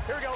Here we go.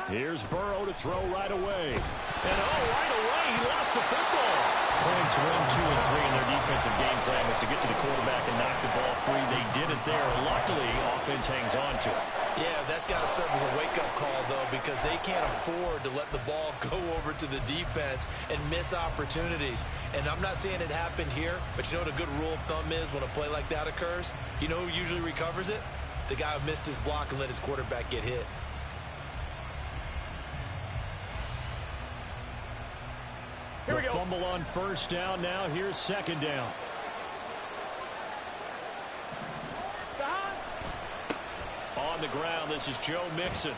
Here's Burrow to throw right away. And right away, he lost the football. Points 1, 2, and 3 in their defensive game plan was to get to the quarterback and knock the ball free. They did it there. Luckily, offense hangs on to it. Yeah, that's got to serve as a wake-up call, though, because they can't afford to let the ball go over to the defense and miss opportunities. And I'm not saying it happened here, but you know what a good rule of thumb is when a play like that occurs? You know who usually recovers it? The guy who missed his block and let his quarterback get hit. The fumble on first down. Now here's second down. On the ground, this is Joe Mixon.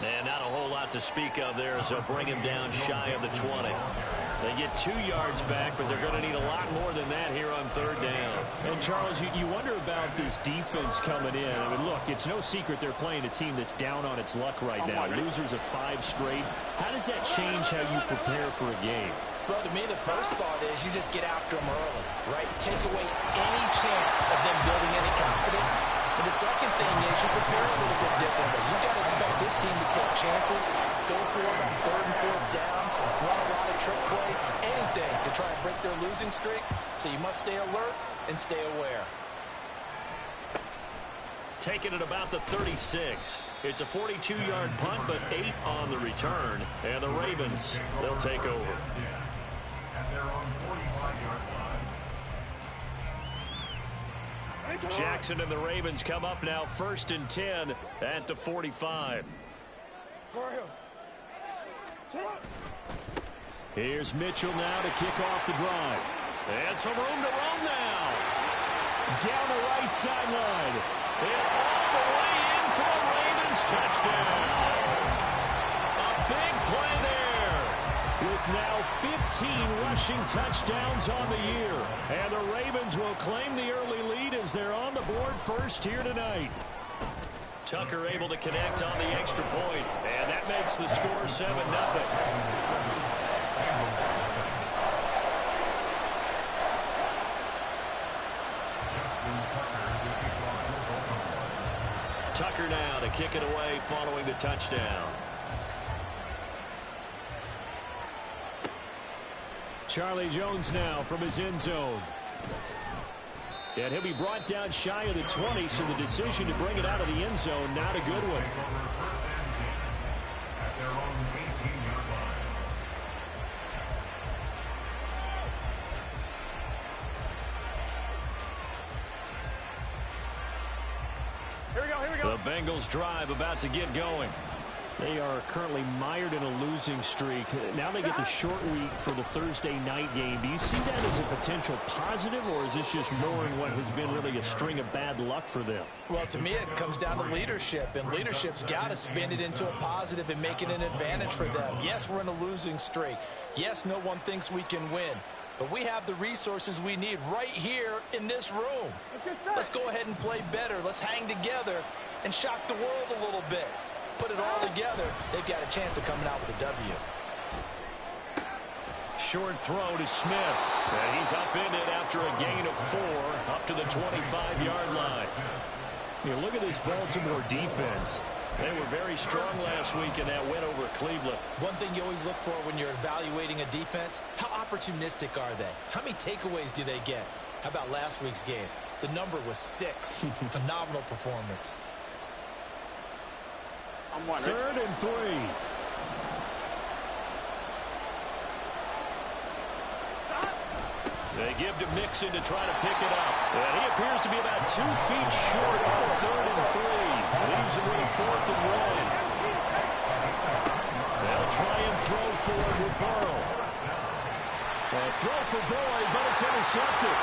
And not a whole lot to speak of there as they'll bring him down shy of the 20. They get 2 yards back, but they're going to need a lot more than that here on third down. And, Charles, you wonder about this defense coming in. I mean, look, it's no secret they're playing a team that's down on its luck right now. Losers of 5 straight. How does that change how you prepare for a game? Well, to me, the first thought is you just get after them early, right? Take away any chance of them building any confidence. And the second thing is you prepare a little bit differently. You've got to expect this team to take chances, go for it on 3rd and 4th downs, run a lot of trick plays, anything to try and break their losing streak. So you must stay alert and stay aware. Taken at about the 36. It's a 42-yard punt, but 8 on the return. And the Ravens, they'll take over. Jackson and the Ravens come up now 1st and 10 at the 45. Here's Mitchell now to kick off the drive. And some room to roam now. Down the right sideline. And all the way in for a Ravens touchdown. A big play there. With now 15 rushing touchdowns on the year. And the Ravens will claim the early lead as they're on the board first here tonight. Tucker able to connect on the extra point. And that makes the score 7-0. Tucker now to kick it away following the touchdown. Charlie Jones now from his end zone. And he'll be brought down shy of the 20, so the decision to bring it out of the end zone, not a good one. The Bengals drive about to get going. They are currently mired in a losing streak. Now they get the short week for the Thursday night game. Do you see that as a potential positive, or is this just more in what has been really a string of bad luck for them? Well, to me, it comes down to leadership, and leadership's got to spin it into a positive and make it an advantage for them. Yes, we're in a losing streak. Yes, no one thinks we can win. But we have the resources we need right here in this room. Let's go ahead and play better. Let's hang together and shock the world a little bit. Put it all together, they've got a chance of coming out with a W. Short throw to Smith. And he's up in it after a gain of 4 up to the 25-yard line. You look at this Baltimore defense. They were very strong last week in that win over Cleveland. One thing you always look for when you're evaluating a defense, how opportunistic are they? How many takeaways do they get? How about last week's game? The number was 6. Phenomenal performance. 3rd and 3. They give to Mixon to try to pick it up. And he appears to be about 2 feet short on 3rd and 3. Leaves him with a 4th and 1. They'll try and throw forward with Burrow. Throw for Boyd, but it's intercepted.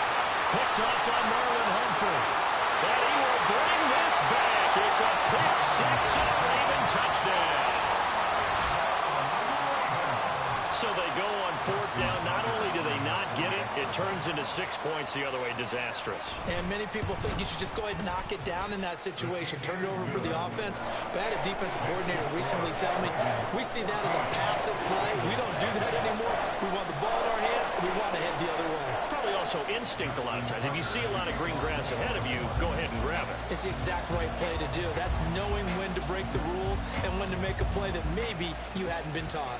Picked off by Marlon Humphrey. And he will bring this back. It's a pick 6 and a Raven touchdown. So they go on fourth down. Not only do they not get it, it turns into 6 points the other way. Disastrous. And many people think you should just go ahead and knock it down in that situation. Turn it over for the offense. But I had a defensive coordinator recently tell me, we see that as a passive play. We don't do that anymore. We want the ball in our hands, and we want to head the other way. It's probably also instinct a lot of times. If you see a lot of green grass ahead of you, go ahead and grab it. It's the exact right play to do. That's knowing when to break the rules and when to make a play that maybe you hadn't been taught.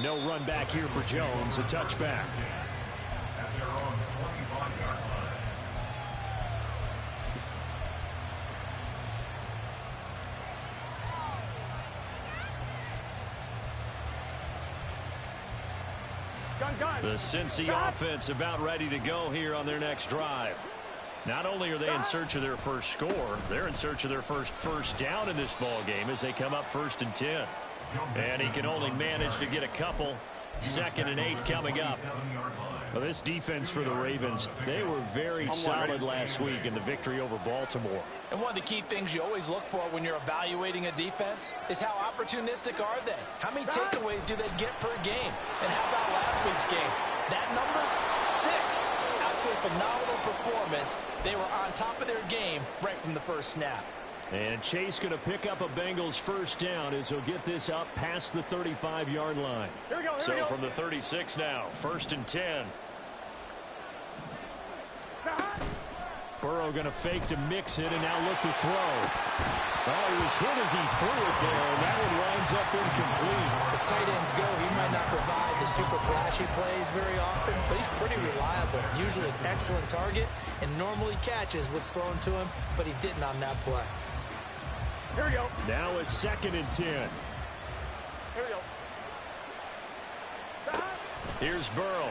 No run back here for Jones, a touchback. The Cincy offense about ready to go here on their next drive. Not only are they in search of their first score, they're in search of their first down in this ball game as they come up 1st and 10. And he can only manage to get a couple. 2nd and 8 coming up. Well, this defense for the Ravens, they were very solid last week in the victory over Baltimore. And one of the key things you always look for when you're evaluating a defense is how opportunistic are they? How many takeaways do they get per game? And how about last week's game? That number, 6. Absolutely phenomenal performance. They were on top of their game right from the first snap. And Chase going to pick up a Bengals first down as he'll get this up past the 35-yard line. So from the 36 now, 1st and 10. Burrow going to fake to mix it and now look to throw. Oh, he was hit as he threw it there, and that one winds up incomplete. As tight ends go, he might not provide the super flashy plays very often, but he's pretty reliable. Usually an excellent target and normally catches what's thrown to him, but he didn't on that play. Here we go. Now a 2nd and 10. Here we go. Here's Burrow.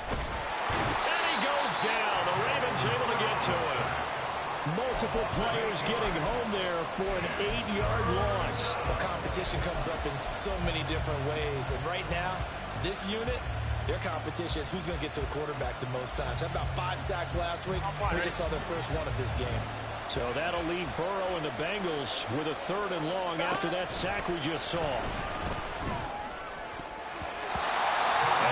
And he goes down. The Ravens able to get to him. Multiple players getting home there for an 8-yard loss. The competition comes up in so many different ways, and right now, this unit, their competition is who's going to get to the quarterback the most times. Had about 5 sacks last week. We just saw their first one of this game. So that'll leave Burrow and the Bengals with a 3rd and long after that sack we just saw. And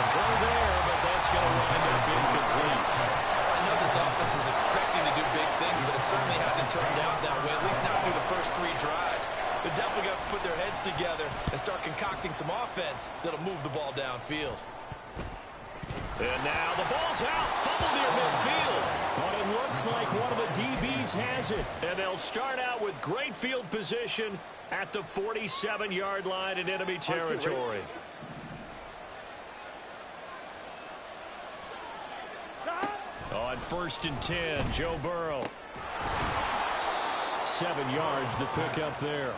throw there, but that's going to wind up incomplete. I know this offense was expecting to do big things, but it certainly hasn't turned out that way, at least not through the first 3 drives. They're definitely going to have to put their heads together and start concocting some offense that'll move the ball downfield. And now the ball's out. Fumble near midfield. But it looks like one of the DBs has it. And they'll start out with great field position at the 47-yard line in enemy territory. On 1st and 10, Joe Burrow. 7 yards to pick up there.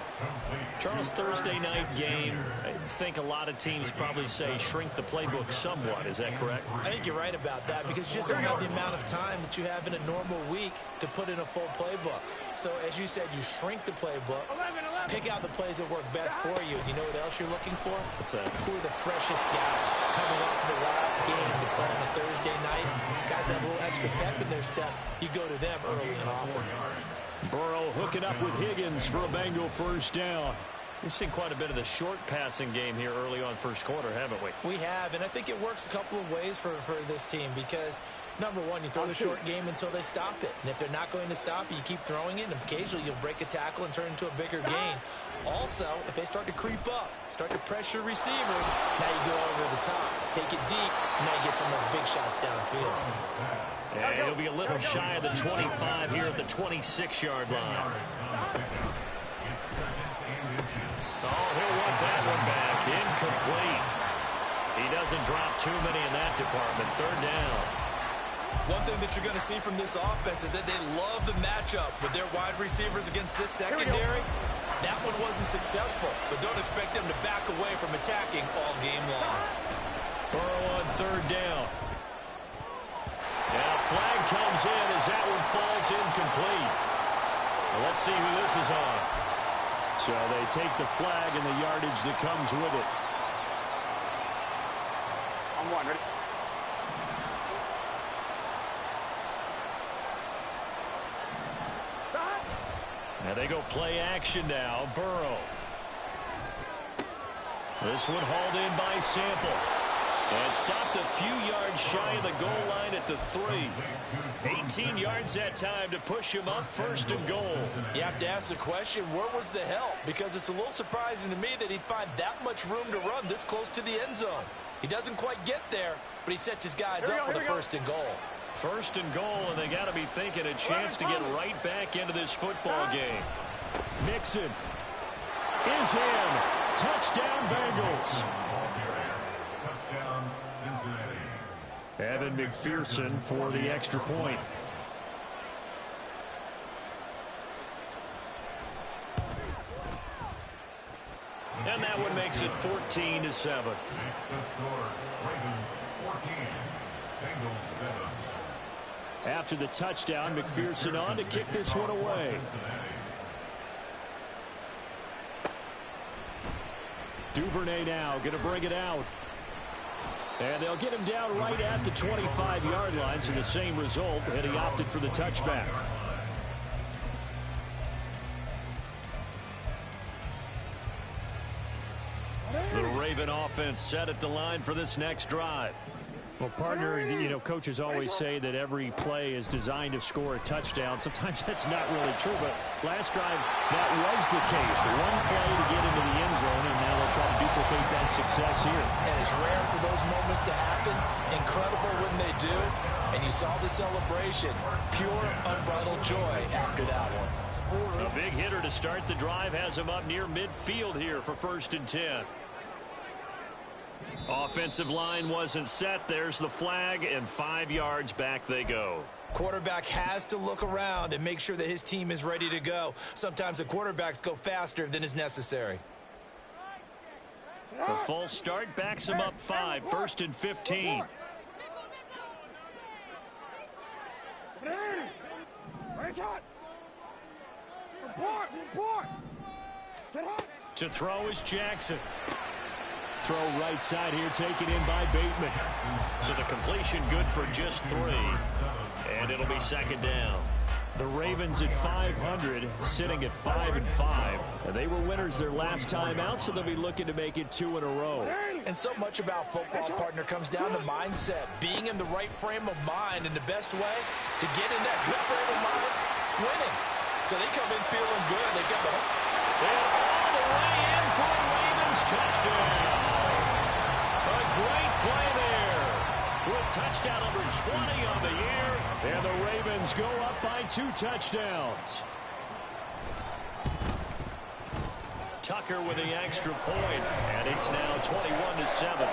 Charles, Thursday night game, I think a lot of teams probably say shrink the playbook somewhat. Is that correct? I think you're right about that because you just don't have the amount of time that you have in a normal week to put in a full playbook. So, as you said, you shrink the playbook, pick out the plays that work best for you. You know what else you're looking for? What's that? Who are the freshest guys coming off the last game to play on a Thursday night? Guys that have a little extra pep in their step. You go to them early and often. Burrow hooking up with Higgins for a Bengal first down. We've seen quite a bit of the short passing game here early on first quarter, haven't we? We have, and I think it works a couple of ways for this team because, number one, you throw the short game until they stop it. And if they're not going to stop it, you keep throwing it, and occasionally you'll break a tackle and turn it into a bigger gain. Also, if they start to creep up, start to pressure receivers, now you go over the top, take it deep, and now you get some of those big shots downfield. And he'll be a little shy of the 25 here at the 26-yard line. Oh, he'll want that one back. Incomplete. He doesn't drop too many in that department. 3rd down. One thing that you're going to see from this offense is that they love the matchup with their wide receivers against this secondary. That one wasn't successful, but don't expect them to back away from attacking all game long. Burrow on 3rd down. And a flag comes in as that one falls incomplete. Well, let's see who this is on. So they take the flag and the yardage that comes with it. On 1, ready? Now they go play action now. Burrow. This one hauled in by Sample. And stopped a few yards shy of the goal line at the 3. 18 yards that time to push him up 1st and goal. You have to ask the question, where was the help? Because it's a little surprising to me that he'd find that much room to run this close to the end zone. He doesn't quite get there, but he sets his guys up with a 1st and goal. 1st and goal, and they got to be thinking a chance to get right back into this football game. Mixon is in. Touchdown, Bengals. Evan McPherson for the extra point. And that one makes it 14-7. After the touchdown, McPherson on to kick this one away. Duvernay now going to bring it out. And they'll get him down right at the 25-yard line, so the same result, and he opted for the touchback. The Raven offense set at the line for this next drive. Well, partner, you know, coaches always say that every play is designed to score a touchdown. Sometimes that's not really true, but last drive, that was the case. One play to get into the end zone, and now they'll try to duplicate that success here. And it's rare for those moments to happen. Incredible when they do. And you saw the celebration. Pure, unbridled joy after that one. A big hitter to start the drive has him up near midfield here for 1st and 10. Offensive line wasn't set. There's the flag, and 5 yards back they go. Quarterback has to look around and make sure that his team is ready to go. Sometimes the quarterbacks go faster than is necessary. The false start backs him up 5, 1st and 15. To throw is Jackson. Throw right side here, taken in by Bateman. So the completion good for just 3. And it'll be 2nd down. The Ravens at 500, sitting at 5-5. They were winners their last time out, so they'll be looking to make it 2 in a row. And so much about football, partner, comes down to mindset. Being in the right frame of mind, and the best way to get in that good frame of mind, winning. So they come in feeling good. They get the hook. And all the way in for a Ravens touchdown. A great play there. With touchdown number 20 on the year. And the Ravens go up by 2 touchdowns. Tucker with the extra point, and it's now 21-7.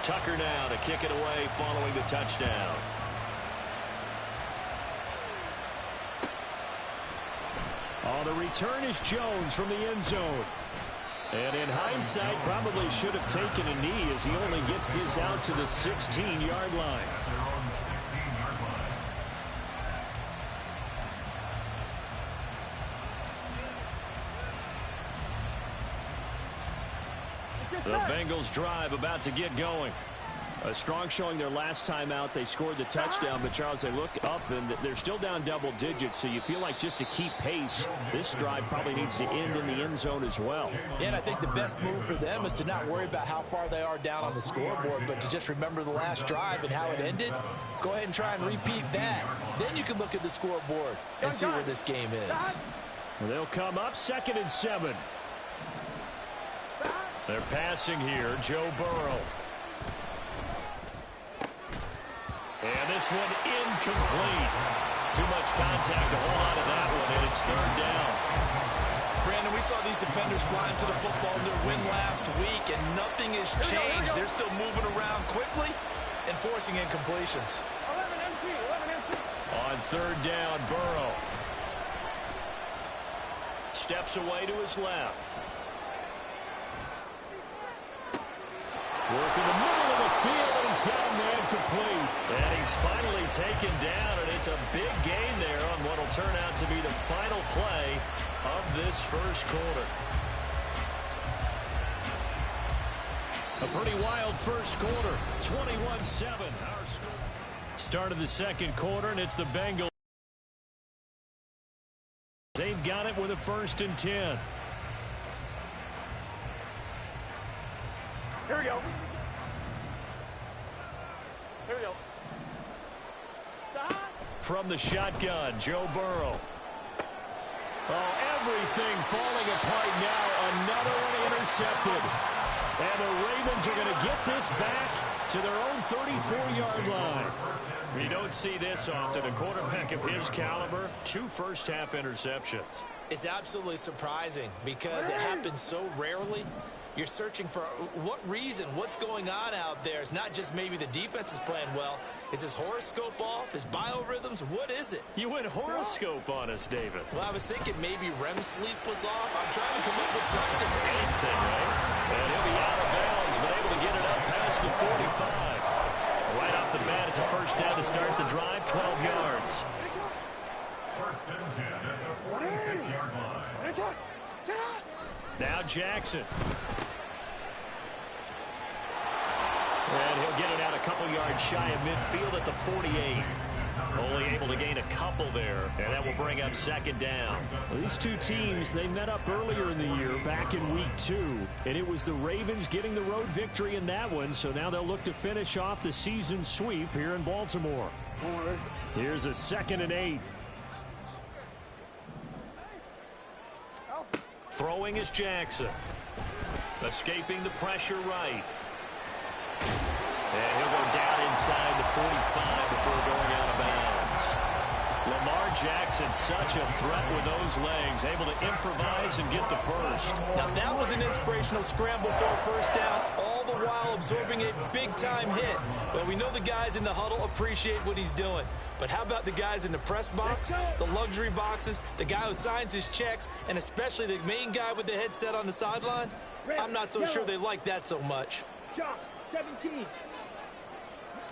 Tucker now to kick it away following the touchdown. On the return is Jones from the end zone. And in hindsight, probably should have taken a knee as he only gets this out to the 16-yard line. The Bengals drive about to get going. A strong showing their last time out. They scored the touchdown, but Charles, they look up and they're still down double digits, so you feel like just to keep pace, this drive probably needs to end in the end zone as well. Yeah, and I think the best move for them is to not worry about how far they are down on the scoreboard, but to just remember the last drive and how it ended. Go ahead and try and repeat that. Then you can look at the scoreboard and see where this game is. Well, they'll come up 2nd and 7. They're passing here, Joe Burrow. And this one incomplete. Too much contact to hold on to that one, and it's 3rd down. Brandon, we saw these defenders flying to the football in their win last week, and nothing has changed. They're still moving around quickly and forcing incompletions. On 3rd down, Burrow. Steps away to his left. Working the middle of the field, and he's got a man complete. And he's finally taken down, and it's a big gain there on what will turn out to be the final play of this first quarter. A pretty wild first quarter, 21-7. Our score. Start of the second quarter, and it's the Bengals. 1st and 10. Here we go. Here we go. Stop. From the shotgun, Joe Burrow. Oh, everything falling apart now. Another one intercepted. And the Ravens are going to get this back to their own 34-yard line. You don't see this often. A quarterback of his caliber, 2 first-half interceptions. It's absolutely surprising because it happens so rarely. You're searching for what reason, what's going on out there. It's not just maybe the defense is playing well. Is his horoscope off? His biorhythms? What is it? You went horoscope on us, David. Well, I was thinking maybe REM sleep was off. I'm trying to come up with something. Anything, right? And he'll be out of bounds, but able to get it up past the 45. Right off the bat, it's a first down to start the drive, 12 yards. First and 10 at the 46-yard line. Now Jackson. And he'll get it out a couple yards shy of midfield at the 48. Only able to gain a couple there, and that will bring up 2nd down. Well, these two teams, they met up earlier in the year, back in week 2, and it was the Ravens getting the road victory in that one, so now they'll look to finish off the season sweep here in Baltimore. Here's a 2nd and 8. Throwing is Jackson. Escaping the pressure right. And he'll go down inside the 45 before going out of bounds. Lamar Jackson, such a threat with those legs, able to improvise and get the first. Now that was an inspirational scramble for a first down, all the while absorbing a big-time hit. Well, we know the guys in the huddle appreciate what he's doing. But how about the guys in the press box, the luxury boxes, the guy who signs his checks, and especially the main guy with the headset on the sideline? I'm not so sure they like that so much. 17.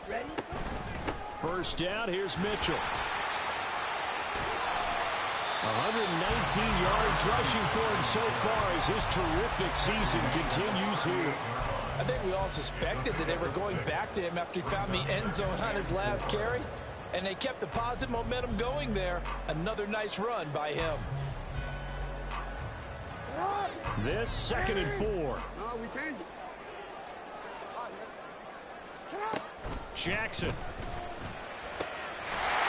Ready? First down, here's Mitchell. 119 yards rushing for him so far as his terrific season continues here. I think we all suspected that they were going back to him after he found the end zone on his last carry, and they kept the positive momentum going there. Another nice run by him. This 2nd and 4. No, we changed it. Jackson.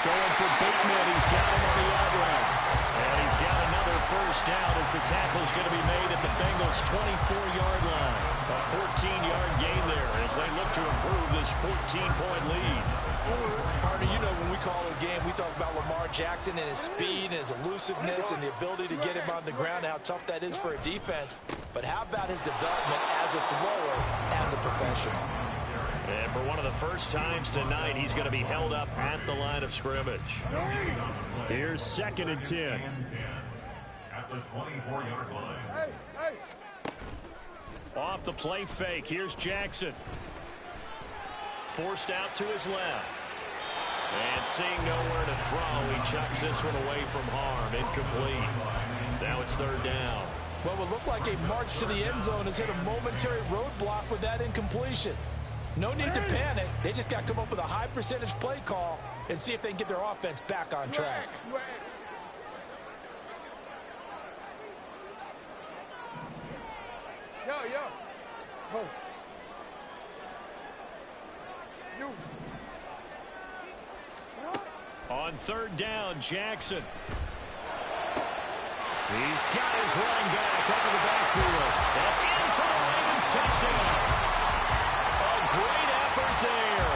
Going for Bateman. He's got him on the out route. And he's got another first down as the tackle's going to be made at the Bengals' 24-yard line. A 14-yard gain there as they look to improve this 14-point lead. Partner, you know when we call a game, we talk about Lamar Jackson and his speed and his elusiveness and the ability to get him on the ground, how tough that is for a defense. But how about his development as a thrower, as a professional? And for one of the first times tonight, he's going to be held up at the line of scrimmage. Here's 2nd and 10. At the 24-yard line. Off the play fake, here's Jackson. Forced out to his left. And seeing nowhere to throw, he chucks this one away from harm. Incomplete. Now it's 3rd down. What would look like a march to the end zone has hit a momentary roadblock with that incompletion. No need to panic. They just got to come up with a high percentage play call and see if they can get their offense back on track. Yo. Oh. You. On 3rd down, Jackson. He's got his running back out of the backfield. And in for the Ravens touchdown. A great effort there.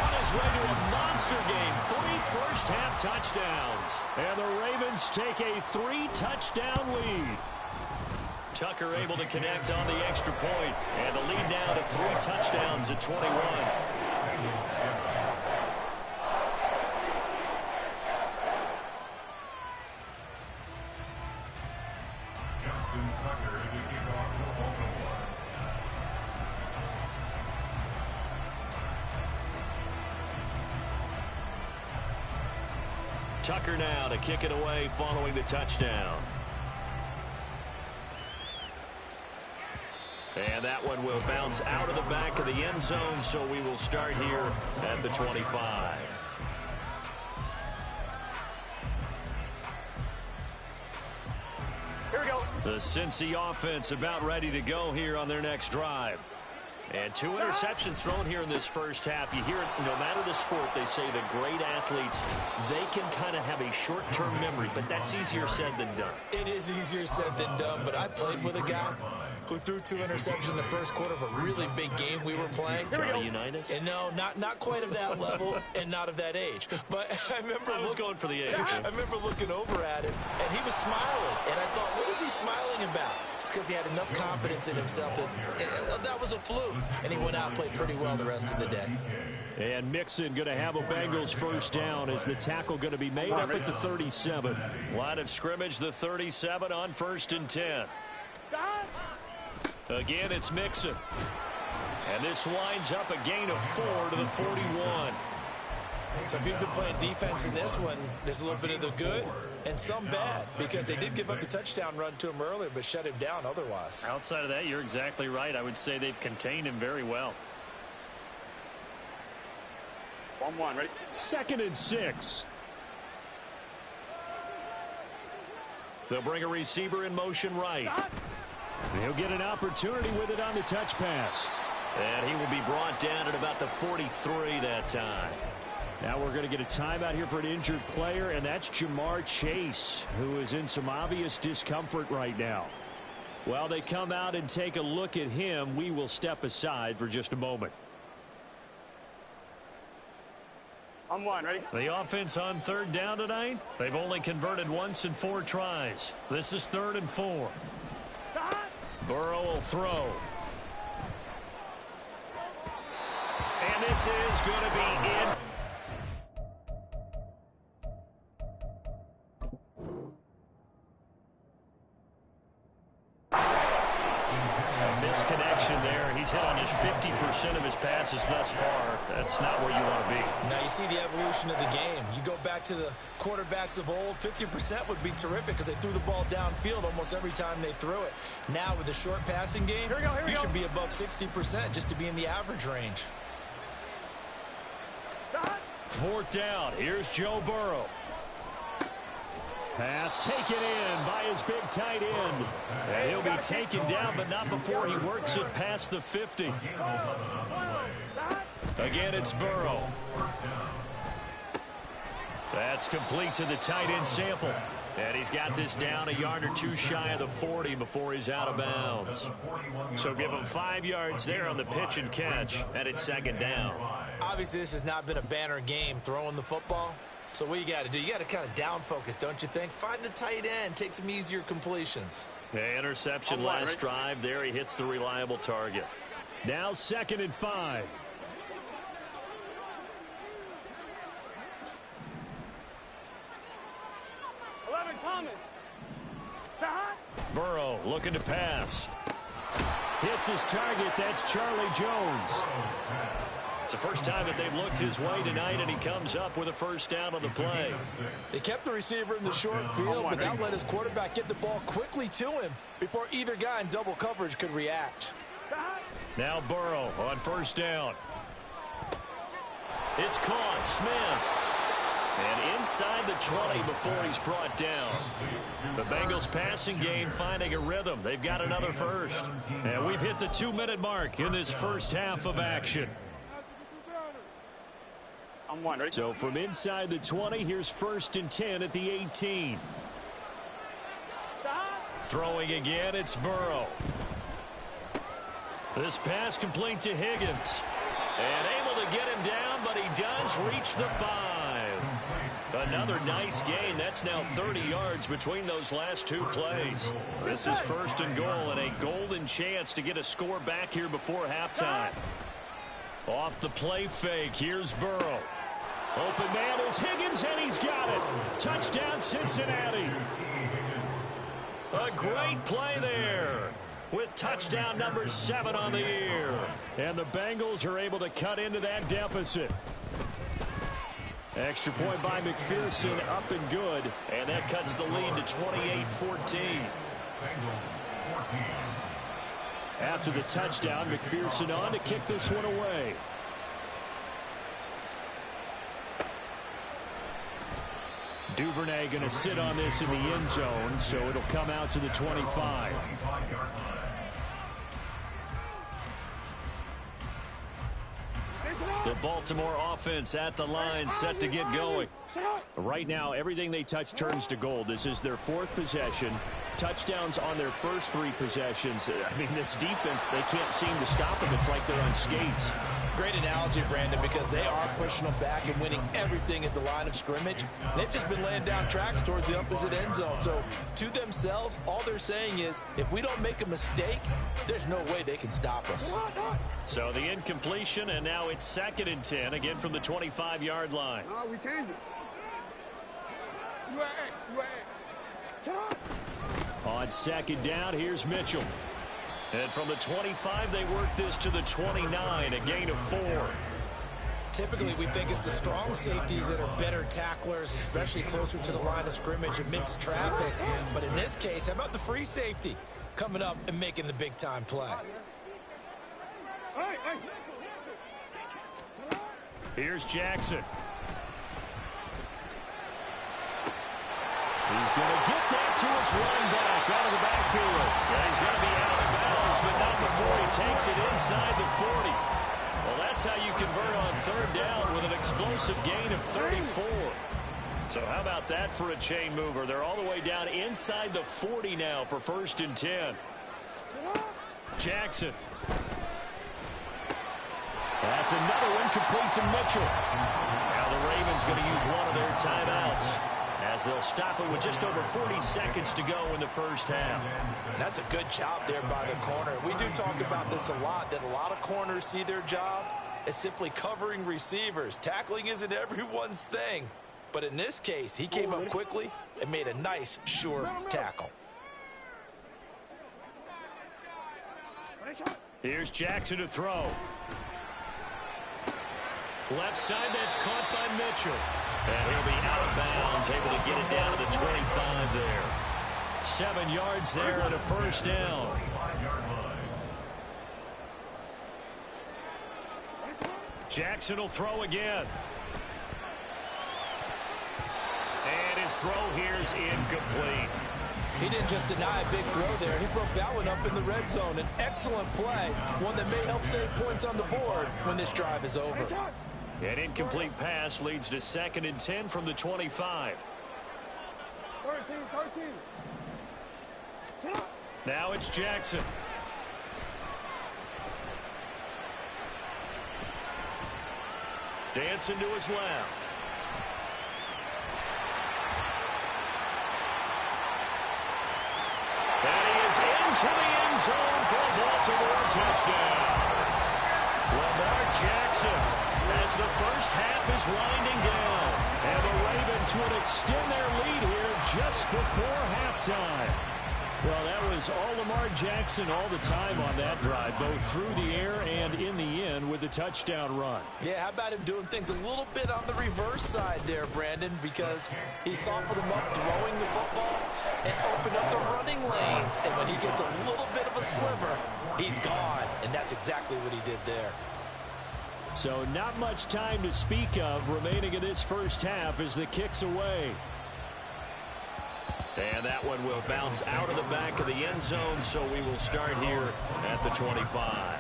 On his way to a monster game. 3 first-half touchdowns. And the Ravens take a 3-touchdown lead. Tucker able to connect on the extra point. And the lead now to 3 touchdowns at 21. Tucker now to kick it away following the touchdown. And that one will bounce out of the back of the end zone, so we will start here at the 25. The Cincy offense about ready to go here on their next drive. And 2 interceptions thrown here in this first half. You hear it, no matter the sport, they say the great athletes, they can kind of have a short-term memory, but that's easier said than done. It is easier said than done, but I played with a guy who threw 2 interceptions in the first quarter of a really big game we were playing. Johnny Unitas? And no, not quite of that level and not of that age. But I was going for the age. I remember looking over at him, and he was smiling. And I thought, what is he smiling about? It's because he had enough confidence in himself that was a fluke. And he went out and played pretty well the rest of the day. And Mixon going to have a Bengals first down as the tackle going to be made up at the 37. Line of scrimmage, the 37 on 1st and 10. Again, it's Mixon. And this winds up a gain of 4 to the 41. So if you've been playing defense in this one, there's a little bit of the good and some bad, because they did give up the touchdown run to him earlier but shut him down otherwise. Outside of that, you're exactly right. I would say they've contained him very well. 1-1, ready? 2nd and 6. They'll bring a receiver in motion right. He'll get an opportunity with it on the touch pass. And he will be brought down at about the 43 that time. Now we're going to get a timeout here for an injured player, and that's Jamar Chase, who is in some obvious discomfort right now. While they come out and take a look at him, we will step aside for just a moment. I'm 1, ready? The offense on 3rd down tonight, they've only converted once in 4 tries. This is 3rd and 4. Burrow will throw. And this is going to be in. Misconnection there. He's hit on just 50% of his passes thus far. That's not where you want to be. Now you see the evolution of the game. You go back to the quarterbacks of old, 50% would be terrific because they threw the ball downfield almost every time they threw it. Now with the short passing game, you should be above 60% just to be in the average range. 4th down. Here's Joe Burrow. Pass taken in by his big tight end. And he'll be taken down, but not before he works it past the 50. Again, it's Burrow. That's complete to the tight end Sample. And he's got this down a yard or 2 shy of the 40 before he's out of bounds. So give him 5 yards there on the pitch and catch, and it's 2nd down. Obviously, this has not been a banner game throwing the football. So what you got to do, you got to kind of down focus, don't you think? Find the tight end, take some easier completions. Yeah, interception last drive. There he hits the reliable target. Now 2nd and 5. Burrow looking to pass. Hits his target. That's Charlie Jones. It's the first time that they've looked his way tonight, and he comes up with a first down on the play. They kept the receiver in the short field, but that let his quarterback get the ball quickly to him before either guy in double coverage could react. Now Burrow on 1st down. It's caught. Smith. And inside the 20 before he's brought down. The Bengals passing game finding a rhythm. They've got another first. And we've hit the 2-minute mark in this first half of action. I'm 1, ready? So from inside the 20, here's 1st and 10 at the 18. Throwing again, it's Burrow. This pass complete to Higgins. And able to get him down, but he does reach the 5. Another nice gain. That's now 30 yards between those last 2 plays. This is 1st and goal, and a golden chance to get a score back here before halftime. Off the play fake, here's Burrow. Open man is Higgins, and he's got it. Touchdown, Cincinnati. A great play there with touchdown number 7 on the year. And the Bengals are able to cut into that deficit. Extra point by McPherson, up and good. And that cuts the lead to 28-14. After the touchdown, McPherson on to kick this one away. Duvernay going to sit on this in the end zone, so it'll come out to the 25. The Baltimore offense at the line, set to get going. Right now, everything they touch turns to gold. This is their 4th possession. Touchdowns on their first 3 possessions. I mean, this defense, they can't seem to stop them. It's like they're on skates. Great analogy, Brandon, because they are pushing them back and winning everything at the line of scrimmage. They've just been laying down tracks towards the opposite end zone. So, to themselves, all they're saying is, if we don't make a mistake, there's no way they can stop us. So, the incompletion, and now it's 2nd and 10, again from the 25-yard line. We changed this. On 2nd down, here's Mitchell. And from the 25, they work this to the 29, a gain of 4. Typically, we think it's the strong safeties that are better tacklers, especially closer to the line of scrimmage amidst traffic. But in this case, how about the free safety coming up and making the big-time play? Here's Jackson. He's going to get that to his running back out of the backfield. Yeah, he's going to be out of bounds, but not before he takes it inside the 40. Well, that's how you convert on 3rd down with an explosive gain of 34. So how about that for a chain mover? They're all the way down inside the 40 now for 1st and 10. Jackson. That's another one complete to Mitchell. Now the Ravens going to use one of their timeouts, as they'll stop it with just over 40 seconds to go in the first half. That's a good job there by the corner. We do talk about this a lot, that a lot of corners see their job as simply covering receivers. Tackling isn't everyone's thing. But in this case, he came up quickly and made a nice, sure tackle. Here's Jackson to throw. Left side, that's caught by Mitchell. And he'll be out of bounds, able to get it down to the 25 there. 7 yards there and a 1st down. Jackson will throw again. And his throw here's incomplete. He didn't just deny a big throw there. He broke that one up in the red zone. An excellent play, one that may help save points on the board when this drive is over. An incomplete pass leads to 2nd and 10 from the 25. 13. Now it's Jackson. Dancing to his left. And he is into the end zone for a Baltimore touchdown. Lamar Jackson, as the first half is winding down, and the Ravens would extend their lead here just before halftime. Well, that was all Lamar Jackson all the time on that drive, both through the air and in the end with the touchdown run. Yeah, how about him doing things a little bit on the reverse side there, Brandon, because he softened him up throwing the football and opened up the running lanes. And when he gets a little bit of a sliver, he's gone. And that's exactly what he did there. So not much time to speak of remaining in this first half as the kick's away. And that one will bounce out of the back of the end zone, so we will start here at the 25.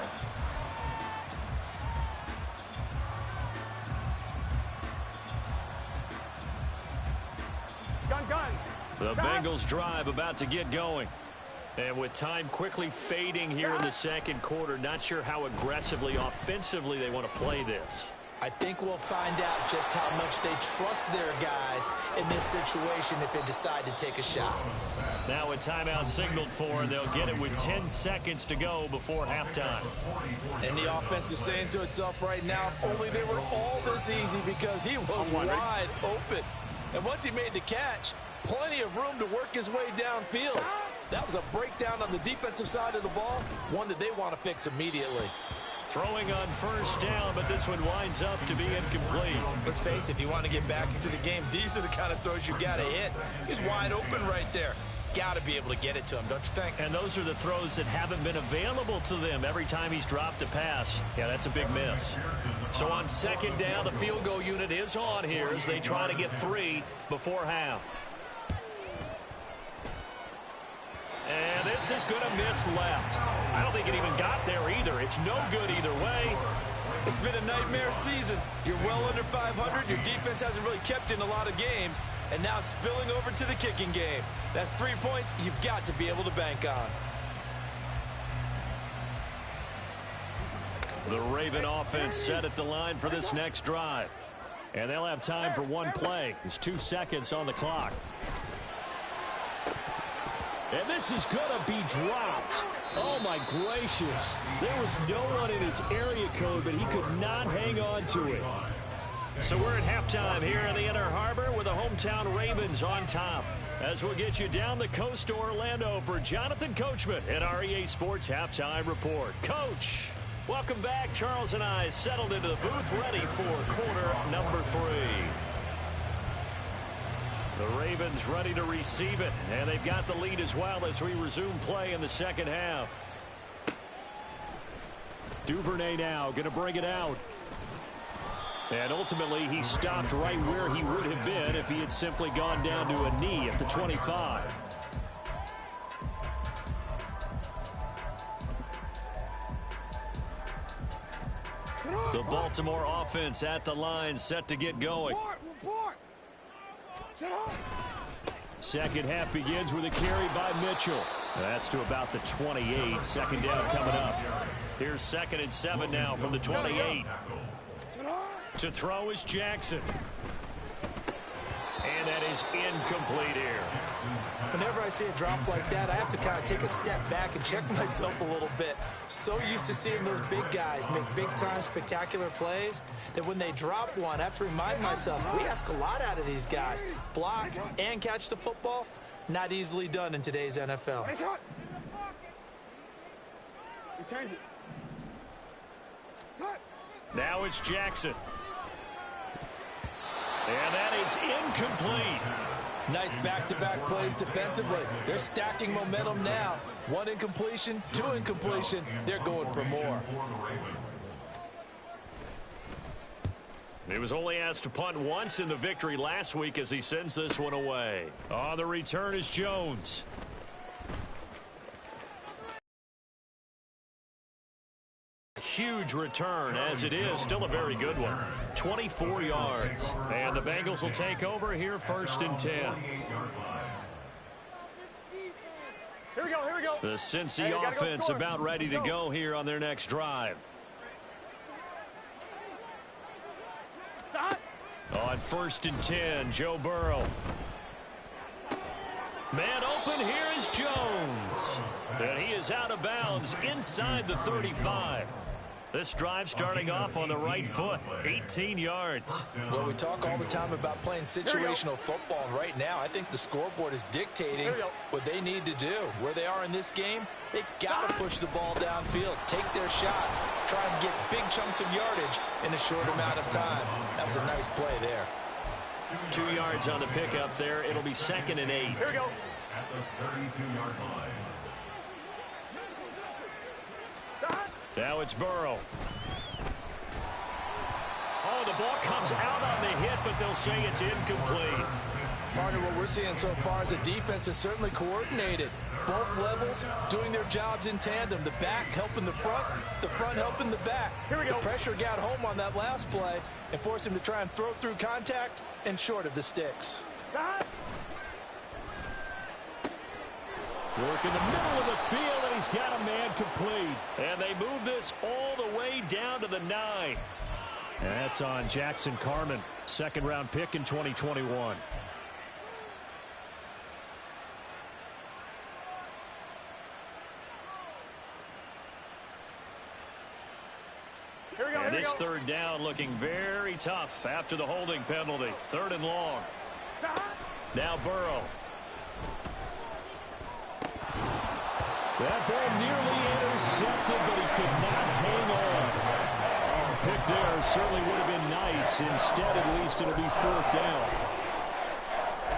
Gun. The Bengals drive about to get going. And with time quickly fading here in the second quarter, not sure how aggressively, offensively they want to play this. I think we'll find out just how much they trust their guys in this situation if they decide to take a shot. Now a timeout signaled for, and they'll get it with 10 seconds to go before halftime. And the offense is saying to itself right now, only they were all this easy because he was wide open. And once he made the catch, plenty of room to work his way downfield. That was a breakdown on the defensive side of the ball, one that they want to fix immediately. Throwing on first down, but this one winds up to be incomplete. Let's face it, if you want to get back into the game, these are the kind of throws you got to hit. He's wide open right there. got to be able to get it to him, don't you think? And those are the throws that haven't been available to them every time he's dropped a pass. Yeah, that's a big miss. So on second down, the field goal unit is on here as they try to get 3 before half. And this is going to miss left. I don't think it even got there either. It's no good either way. It's been a nightmare season. You're well under 500. Your defense hasn't really kept in a lot of games. And now it's spilling over to the kicking game. That's 3 points you've got to be able to bank on. The Raven offense set at the line for this next drive. And they'll have time for one play. There's 2 seconds on the clock. And this is going to be dropped. Oh, my gracious. There was no one in his area code, but he could not hang on to it. So we're at halftime here in the Inner Harbor with the hometown Ravens on top. As we'll get you down the coast to Orlando for Jonathan Coachman at our EA Sports Halftime Report. Coach, welcome back. Charles and I settled into the booth ready for quarter number 3. The Ravens ready to receive it, and they've got the lead as well as we resume play in the second half. Duvernay now going to bring it out. And ultimately, he stopped right where he would have been if he had simply gone down to a knee at the 25. The Baltimore offense at the line, set to get going. Second half begins with a carry by Mitchell. That's to about the 28. Second down coming up. Here's 2nd and 7 now from the 28. To throw is Jackson. And that is incomplete here. Whenever I see a drop like that, I have to kind of take a step back and check myself a little bit. So used to seeing those big guys make big-time spectacular plays that when they drop one, I have to remind myself, we ask a lot out of these guys. Block and catch the football, not easily done in today's NFL. Now it's Jackson. And that is incomplete. Nice back-to-back plays defensively. They're stacking momentum now. 1 incompletion, 2 incompletion. They're going for more. He was only asked to punt once in the victory last week as he sends this one away. On the return is Jones. Huge return as it is. Still a very good one. 24 yards. And the Bengals will take over here 1st and 10. Here we go, here we go. The Cincy offense about ready to go here on their next drive. On 1st and 10, Joe Burrow. Man open, here is Jones. And he is out of bounds inside the 35. This drive starting off on the right foot, 18 yards. Well, we talk all the time about playing situational football, and right now I think the scoreboard is dictating what they need to do. Where they are in this game, they've got to push the ball downfield, take their shots, try and get big chunks of yardage in a short amount of time. That was a nice play there. 2 yards on the pickup there. It'll be 2nd and 8. Here we go. At the 32-yard line. Now it's Burrow. Oh, the ball comes out on the hit, but they'll say it's incomplete. Partner, what we're seeing so far is a defense that's certainly coordinated. Both levels doing their jobs in tandem. The back helping the front helping the back. Here we go. The pressure got home on that last play and forced him to try and throw through contact and short of the sticks. Work in the middle of the field, and he's got a man complete. And they move this all the way down to the 9. And that's on Jackson Carman, 2nd-round pick in 2021. And this 3rd down looking very tough after the holding penalty. 3rd and long. Now Burrow. That ball nearly intercepted, but he could not hang on. Oh, pick there certainly would have been nice. Instead, at least, it'll be 4th down.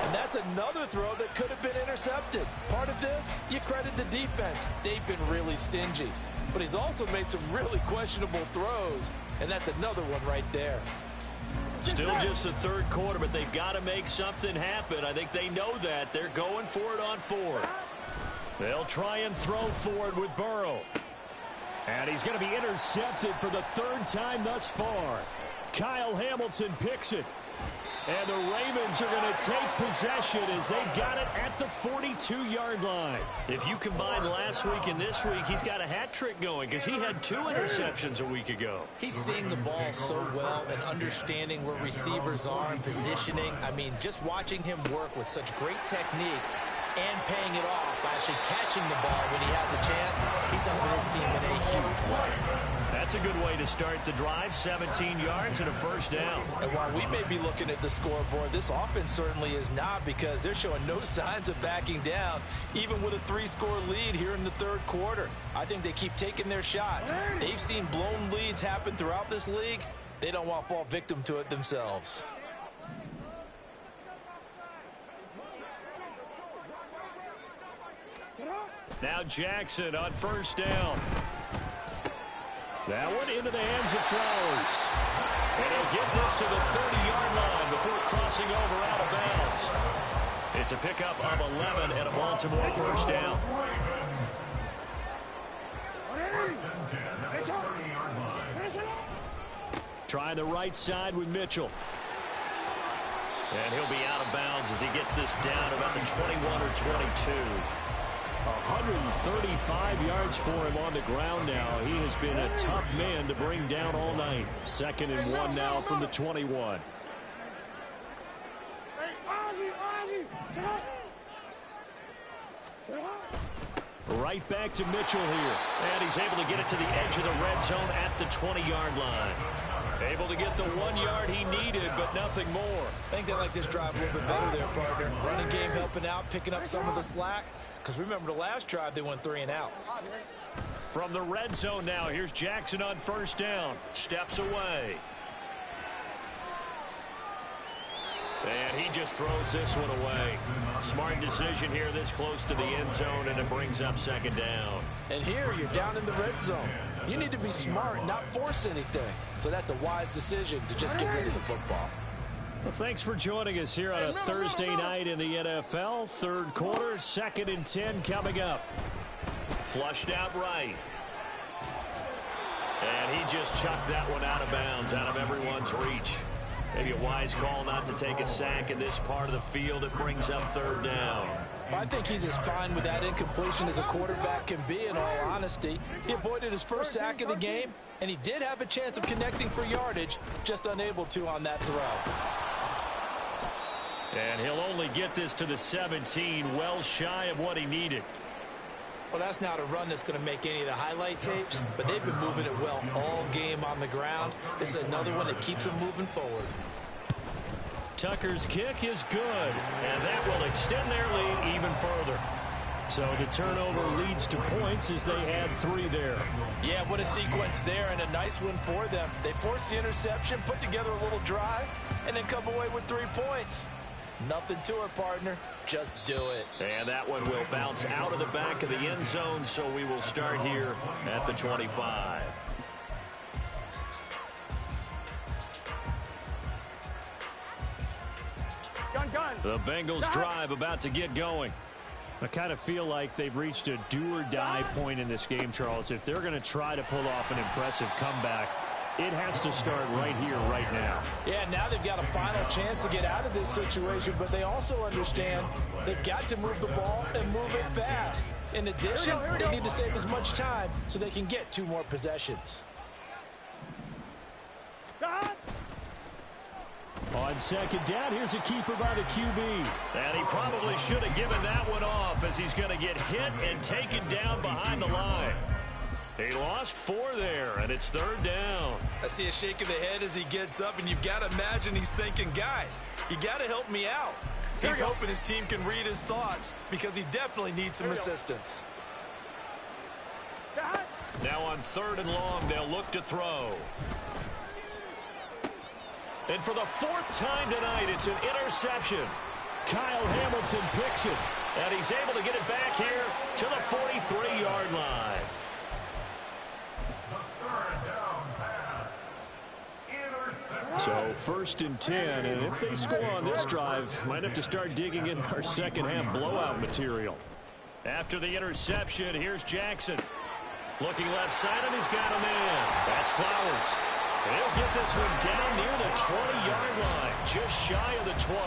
And And that's another throw that could have been intercepted. Part of this, you credit the defense. They've been really stingy. But he's also made some really questionable throws, and that's another one right there. Still just the third quarter, but they've got to make something happen. I think they know that. They're going for it on fourth. They'll try and throw forward with Burrow. And he's going to be intercepted for the third time thus far. Kyle Hamilton picks it. And the Ravens are going to take possession as they've got it at the 42-yard line. If you combine last week and this week, he's got a hat trick going because he had 2 interceptions a week ago. He's seeing the ball so well and understanding where receivers are and positioning. I mean, just watching him work with such great technique and paying it off by actually catching the ball when he has a chance, he's helping his team in a huge way. That's a good way to start the drive. 17 yards and a first down. And while we may be looking at the scoreboard, this offense certainly is not, because they're showing no signs of backing down, even with a 3-score lead here in the third quarter. I think they keep taking their shots. They've seen blown leads happen throughout this league. They don't want to fall victim to it themselves. Now Jackson on first down. That one into the hands of Flowers. And he'll get this to the 30-yard line before crossing over out of bounds. It's a pickup of 11 and a Baltimore first down. Trying the right side with Mitchell. And he'll be out of bounds as he gets this down about the 21 or 22. 135 yards for him on the ground now. He has been a tough man to bring down all night. 2nd and 1 now from the 21. Right back to Mitchell here. And he's able to get it to the edge of the red zone at the 20-yard line. Able to get the 1 yard he needed, but nothing more. I think they like this drive a little bit better there, partner. Running game helping out, picking up some of the slack. Because remember, the last drive, they went 3 and out. From the red zone now, here's Jackson on first down. Steps away. And he just throws this one away. Smart decision here this close to the end zone, and it brings up 2nd down. And here, you're down in the red zone. You need to be smart and not force anything. So that's a wise decision to just get rid of the football. Well, thanks for joining us here on a Thursday night in the NFL. Third quarter, 2nd and 10 coming up. Flushed out right. And he just chucked that one out of bounds, out of everyone's reach. Maybe a wise call not to take a sack in this part of the field. It brings up 3rd down. I think he's as fine with that incompletion as a quarterback can be, in all honesty. He avoided his first sack of the game, and he did have a chance of connecting for yardage, just unable to on that throw. And he'll only get this to the 17, well shy of what he needed. Well, that's not a run that's going to make any of the highlight tapes, but they've been moving it well all game on the ground. This is another one that keeps them moving forward. Tucker's kick is good, and that will extend their lead even further. So the turnover leads to points as they add 3 there. Yeah, what a sequence there, and a nice one for them. They forced the interception, put together a little drive, and then come away with 3 points. Nothing to it, partner. Just do it. And that one will bounce out of the back of the end zone, so we will start here at the 25. The Bengals drive about to get going. I kind of feel like they've reached a do-or-die point in this game, Charles. If they're going to try to pull off an impressive comeback, it has to start right here, right now. Yeah, now they've got a final chance to get out of this situation, but they also understand they've got to move the ball and move it fast. In addition, they need to save as much time so they can get 2 more possessions. On 2nd down, here's a keeper by the QB. And he probably should have given that one off, as he's going to get hit and taken down behind the line. He lost 4 there, and it's 3rd down. I see a shake of the head as he gets up, and you've got to imagine he's thinking, guys, you got to help me out. He's hoping his team can read his thoughts because he definitely needs some assistance. Now on 3rd and long, they'll look to throw. And for the 4th time tonight, it's an interception. Kyle Hamilton picks it. And he's able to get it back here to the 43-yard line. So 1st and 10, and if they score on this drive, might have to start digging in our second half blowout material. After the interception, here's Jackson. Looking left side, and he's got him in. That's Flowers. He'll get this one down near the 20-yard line, just shy of the 20.